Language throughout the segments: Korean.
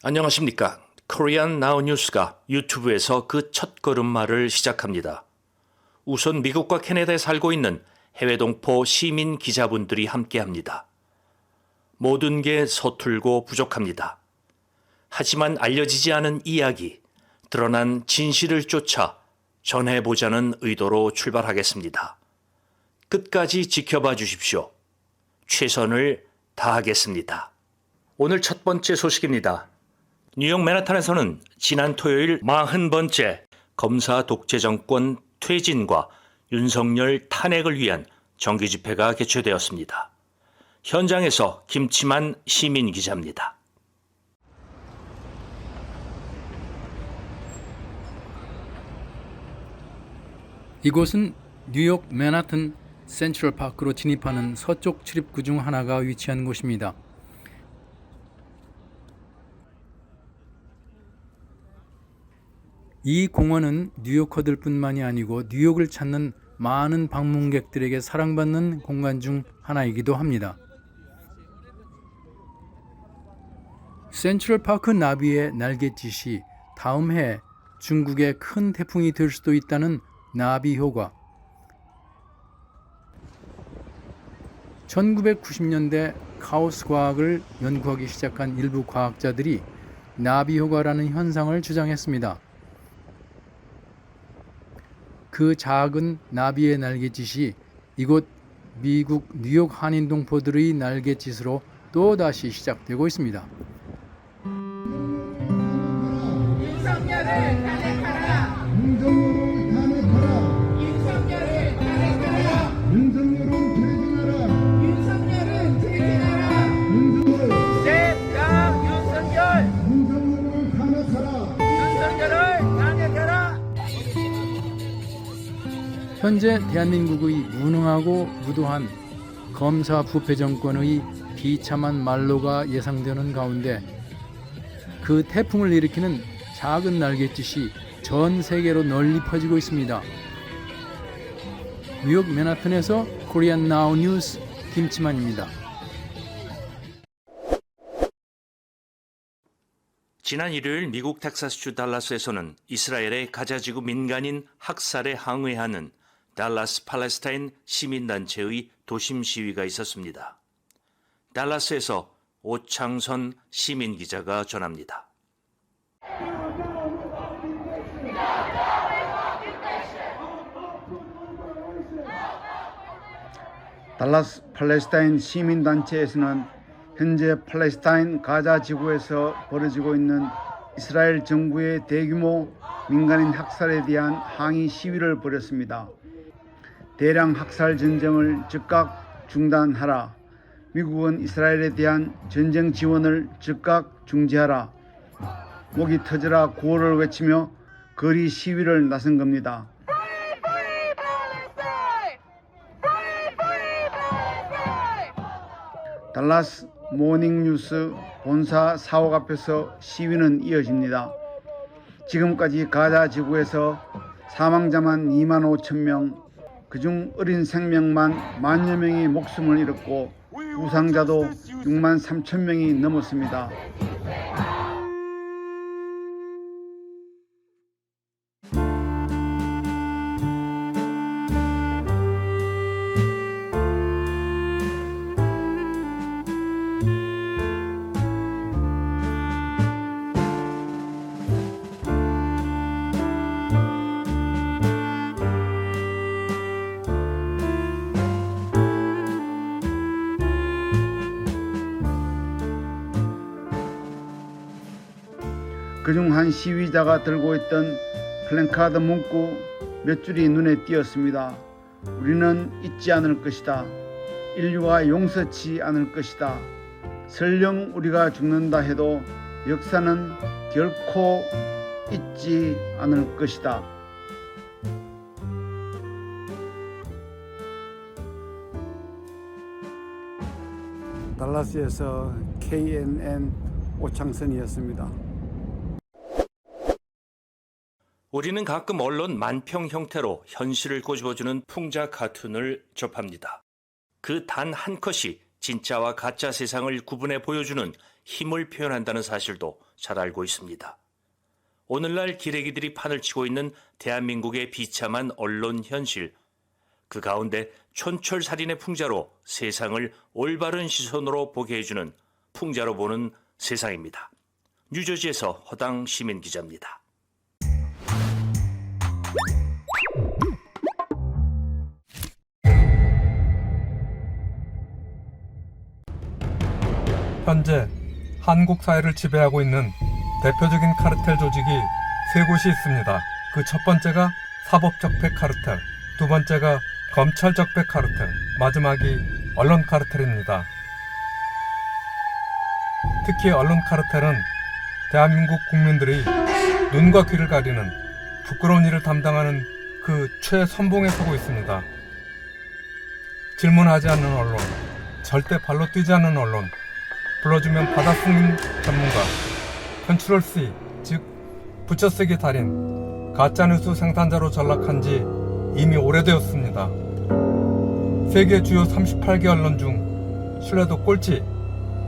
안녕하십니까. Korean Now News가 유튜브에서 그 첫걸음말을 시작합니다. 우선 미국과 캐나다에 살고 있는 해외 동포 시민 기자분들이 함께합니다. 모든 게 서툴고 부족합니다. 하지만 알려지지 않은 이야기, 드러난 진실을 쫓아 전해보자는 의도로 출발하겠습니다. 끝까지 지켜봐 주십시오. 최선을 다하겠습니다. 오늘 첫 번째 소식입니다. 뉴욕 맨하탄에서는 지난 토요일 40번째 검사 독재 정권 퇴진과 윤석열 탄핵을 위한 정기 집회가 개최되었습니다. 현장에서 김치만 시민 기자입니다. 이곳은 뉴욕 맨하튼 센트럴파크로 진입하는 서쪽 출입구 중 하나가 위치한 곳입니다. 이 공원은 뉴요커들뿐만이 아니고 뉴욕을 찾는 많은 방문객들에게 사랑받는 공간 중 하나이기도 합니다. 센트럴파크 나비의 날갯짓이 다음 해 중국의 큰 태풍이 될 수도 있다는 나비 효과. 1990년대 카오스 과학을 연구하기 시작한 일부 과학자들이 나비 효과라는 현상을 주장했습니다. 그 작은 나비의 날갯짓이 이곳 미국 뉴욕 한인 동포들의 날갯짓으로 또다시 시작되고 있습니다. 윤석열을 탄핵하라. 윤석열을 탄핵하라. 윤석열을 탄핵하라. 윤석열은 퇴진하라. 윤석열은 퇴진하라. 윤석열. 셋당 윤석열. 윤석열을 탄핵하라. 윤석열을 탄핵하라. 현재 대한민국의 무능하고 무도한 검사 부패 정권의 비참한 말로가 예상되는 가운데 그 태풍을 일으키는 작은 날갯짓이 전 세계로 널리 퍼지고 있습니다. 뉴욕 맨하튼에서 Korean Now News 김치만입니다. 지난 일요일 미국 텍사스주 달라스에서는 이스라엘의 가자지구 민간인 학살에 항의하는 달라스 팔레스타인 시민단체의 도심 시위가 있었습니다. 달라스에서 오창선 시민기자가 전합니다. 달라스 팔레스타인 시민단체에서는 현재 팔레스타인 가자 지구에서 벌어지고 있는 이스라엘 정부의 대규모 민간인 학살에 대한 항의 시위를 벌였습니다. 대량 학살 전쟁을 즉각 중단하라. 미국은 이스라엘에 대한 전쟁 지원을 즉각 중지하라. 목이 터져라 구호를 외치며 거리 시위를 나선 겁니다. 달라스 모닝뉴스 본사 사옥 앞에서 시위는 이어집니다. 지금까지 가자 지구에서 사망자만 2만 5천 명, 그중 어린 생명만 만여 명이 목숨을 잃었고 부상자도 6만 3천 명이 넘었습니다. 그중 한 시위자가 들고 있던 플랜카드 문구 몇 줄이 눈에 띄었습니다. 우리는 잊지 않을 것이다. 인류가 용서치 않을 것이다. 설령 우리가 죽는다 해도 역사는 결코 잊지 않을 것이다. 달라스에서 KNN 오창선이었습니다. 우리는 가끔 언론 만평 형태로 현실을 꼬집어주는 풍자 카툰을 접합니다. 그 단 한 컷이 진짜와 가짜 세상을 구분해 보여주는 힘을 표현한다는 사실도 잘 알고 있습니다. 오늘날 기레기들이 판을 치고 있는 대한민국의 비참한 언론 현실, 그 가운데 촌철살인의 풍자로 세상을 올바른 시선으로 보게 해주는 풍자로 보는 세상입니다. 뉴저지에서 허당 시민 기자입니다. 현재 한국 사회를 지배하고 있는 대표적인 카르텔 조직이 세 곳이 있습니다. 그 첫 번째가 사법적폐 카르텔, 두 번째가 검찰적폐 카르텔, 마지막이 언론 카르텔입니다. 특히 언론 카르텔은 대한민국 국민들이 눈과 귀를 가리는 부끄러운 일을 담당하는 그 최선봉에 서고 있습니다. 질문하지 않는 언론, 절대 발로 뛰지 않는 언론, 불러주면 받아 쓰는 전문가, 컨트롤 C, 즉 붙여쓰기 달인, 가짜뉴스 생산자로 전락한 지 이미 오래되었습니다. 세계 주요 38개 언론 중 신뢰도 꼴찌,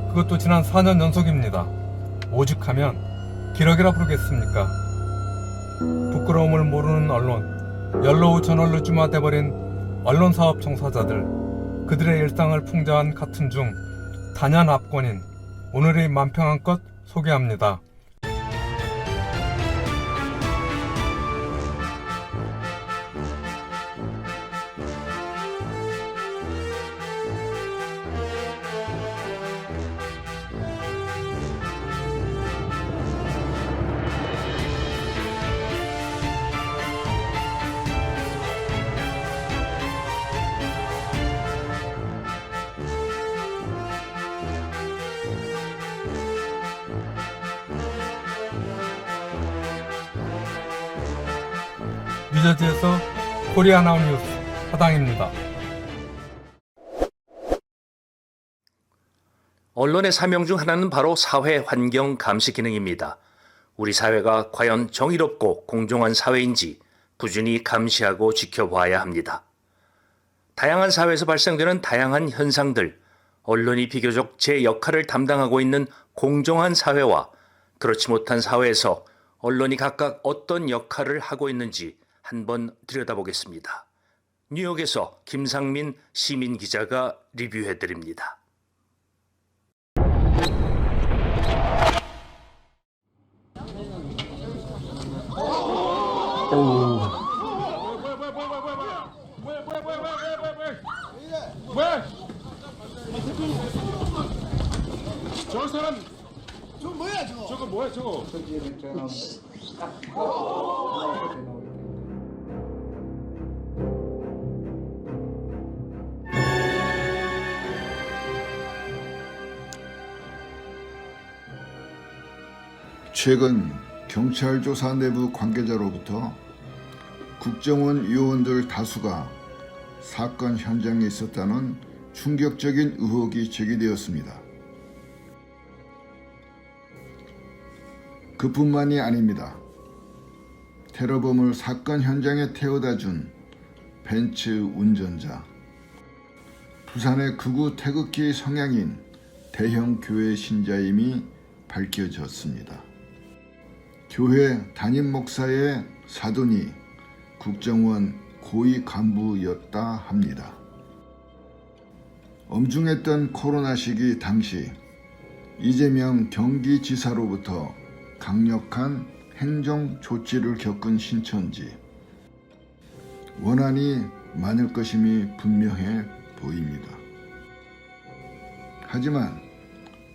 그것도 지난 4년 연속입니다. 오죽하면 기러기라 부르겠습니까? 부끄러움을 모르는 언론, 옐로우 저널리즘화 돼버린 언론사업 종사자들, 그들의 일상을 풍자한 같은 중 단연 압권인 오늘의 만평한껏 소개합니다. 뉴저지에서 코리아나우 뉴스 허당입니다. 언론의 사명 중 하나는 바로 사회 환경 감시 기능입니다. 우리 사회가 과연 정의롭고 공정한 사회인지 꾸준히 감시하고 지켜봐야 합니다. 다양한 사회에서 발생되는 다양한 현상들, 언론이 비교적 제 역할을 담당하고 있는 공정한 사회와 그렇지 못한 사회에서 언론이 각각 어떤 역할을 하고 있는지 한번 들여다보겠습니다. 뉴욕에서 김상민 시민 기자가 리뷰해드립니다. 저 사람 저거 뭐야 저거? 저거 뭐야 저거? 최근 경찰 조사 내부 관계자로부터 국정원 요원들 다수가 사건 현장에 있었다는 충격적인 의혹이 제기되었습니다. 그뿐만이 아닙니다. 테러범을 사건 현장에 태워다 준 벤츠 운전자, 부산의 극우 태극기 성향인 대형 교회 신자임이 밝혀졌습니다. 교회 담임 목사의 사돈이 국정원 고위 간부였다 합니다. 엄중했던 코로나 시기 당시 이재명 경기지사로부터 강력한 행정 조치를 겪은 신천지, 원한이 많을 것임이 분명해 보입니다. 하지만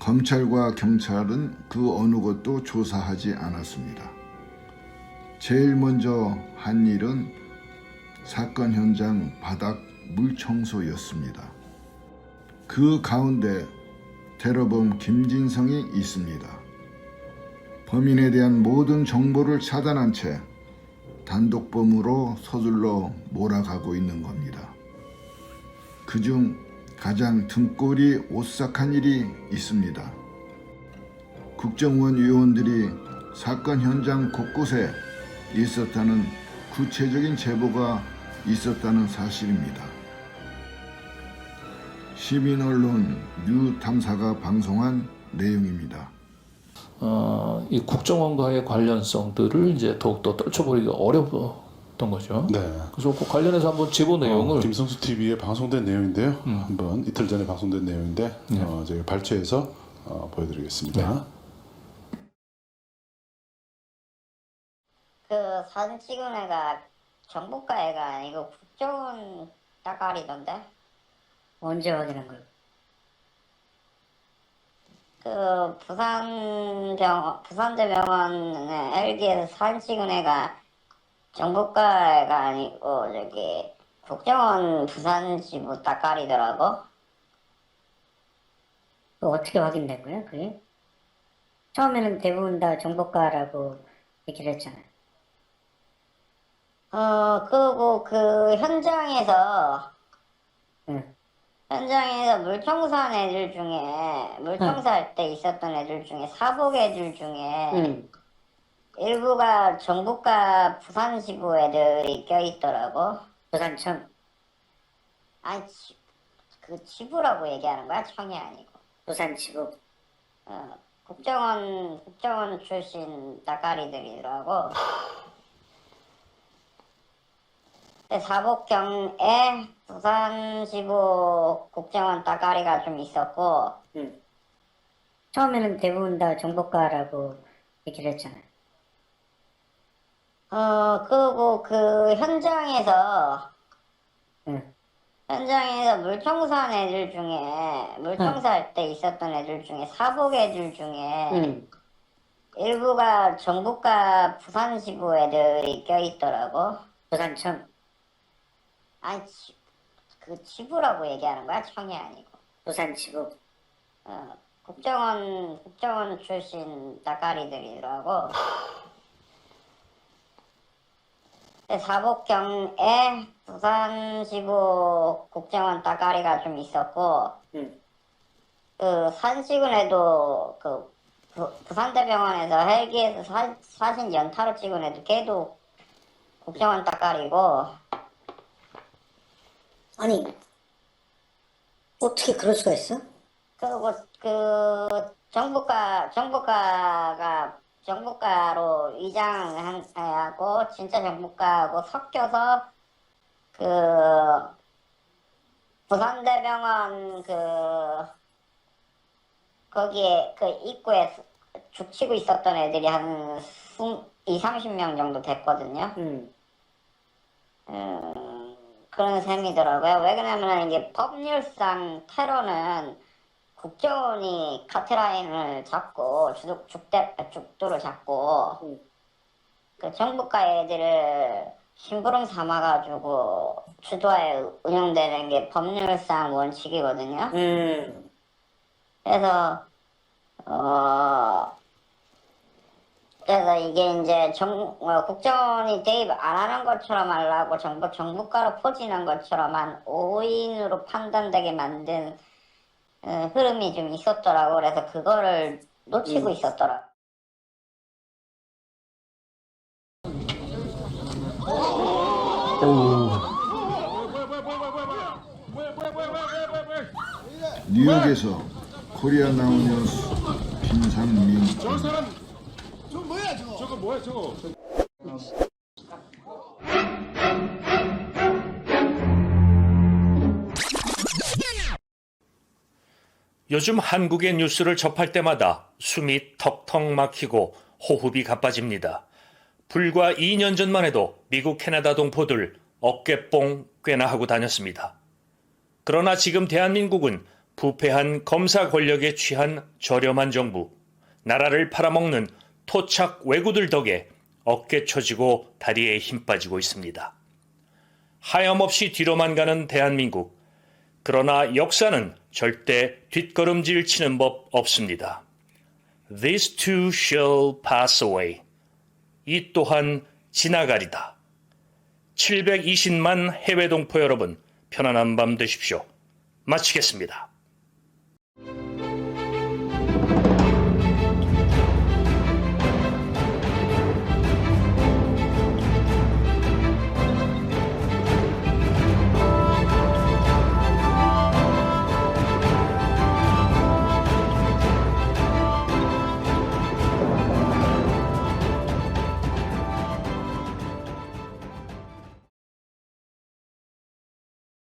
검찰과 경찰은 그 어느 것도 조사하지 않았습니다. 제일 먼저 한 일은 사건 현장 바닥 물 청소였습니다. 그 가운데 테러범 김진성이 있습니다. 범인에 대한 모든 정보를 차단한 채 단독범으로 서둘러 몰아가고 있는 겁니다. 그중 가장 등골이 오싹한 일이 있습니다. 국정원 요원들이 사건 현장 곳곳에 있었다는 구체적인 제보가 있었다는 사실입니다. 시민 언론 뉴 탐사가 방송한 내용입니다. 이 국정원과의 관련성들을 이제 더욱더 떨쳐버리기가 어려웠던 거죠. 네. 그래서 그 관련해서 한번 제보 내용을 김성수 TV에 방송된 내용인데요. 한번 이틀 전에 방송된 내용인데 저희가 발췌해서 보여드리겠습니다. 그 사진 찍은 애가 정보과 애가 아니고 국정원 따까리던데? 언제 확인한 거야? 그 부산대병원에 헬기에서 사진 찍은 애가 정보과 애가 아니고 저기 국정원 부산지부 따까리더라고. 어떻게 확인된 거야 그게? 처음에는 대부분 다 정보과라고 얘기를 했잖아요. 그리고 그 현장에서 현장에서 물청소한 애들 중에 물청소할 때 있었던 애들 중에 사복 애들 중에 일부가 정부과 부산지부 애들이 껴있더라고. 부산청? 아니 그 지부라고 얘기하는 거야, 청이 아니고. 부산지부. 국정원 출신 따까리들이더라고. 사복경에 부산지부 국정원 따까리가 좀 있었고, 처음에는 대부분 다 정보과라고 얘기를 했잖아요. 그리고 그 현장에서 물청소한 애들 중에 물청소할 때 있었던 애들 중에 사복 애들 중에 일부가 정부과 부산지부 애들이 껴있더라고. 부산청? 아니 그 지부라고 얘기하는 거야, 청이 아니고. 부산지부. 국정원 출신 따까리들이더라고. 사복경에 부산지부 국정원 따까리가 좀 있었고, 그 사진 찍은 애도 그 부산대병원에서 헬기에서 사진 연타로 찍은 애도 걔도 국정원 따까리고. 아니 어떻게 그럴 수가 있어? 그리고 그 정보과로 위장하고 진짜 정보과하고 섞여서 그 부산대병원 거기에 그 입구에 죽치고 있었던 애들이 한 20-30명 정도 됐거든요. 그런 셈이더라고요. 왜 그러냐면 이게 법률상 테러는 국정원이 카트라인을 잡고 죽도를 잡고 그 정부과 애들을 심부름 삼아가지고 주도하에 운영되는 게 법률상 원칙이거든요. 그래서 이게 이제 국정원이 대입 안 하는 것처럼 하려고 정부과로 포진한 것처럼 한 오인으로 판단되게 만든 흐름이 좀 있었더라고. 그래서 그거를 놓치고 있었더라고. 뉴욕에서 코리아 나우 뉴스 김상민. 저 사람 저 뭐야 저거? 저거 뭐야 저거? 요즘 한국의 뉴스를 접할 때마다 숨이 턱턱 막히고 호흡이 가빠집니다. 불과 2년 전만 해도 미국 캐나다 동포들 어깨뽕 꽤나 하고 다녔습니다. 그러나 지금 대한민국은 부패한 검사 권력에 취한 저렴한 정부, 나라를 팔아먹는 토착 왜구들 덕에 어깨 처지고 다리에 힘 빠지고 있습니다. 하염없이 뒤로만 가는 대한민국. 그러나 역사는 절대 뒷걸음질 치는 법 없습니다. This too shall pass away. 이 또한 지나가리다. 720만 해외 동포 여러분, 편안한 밤 되십시오. 마치겠습니다.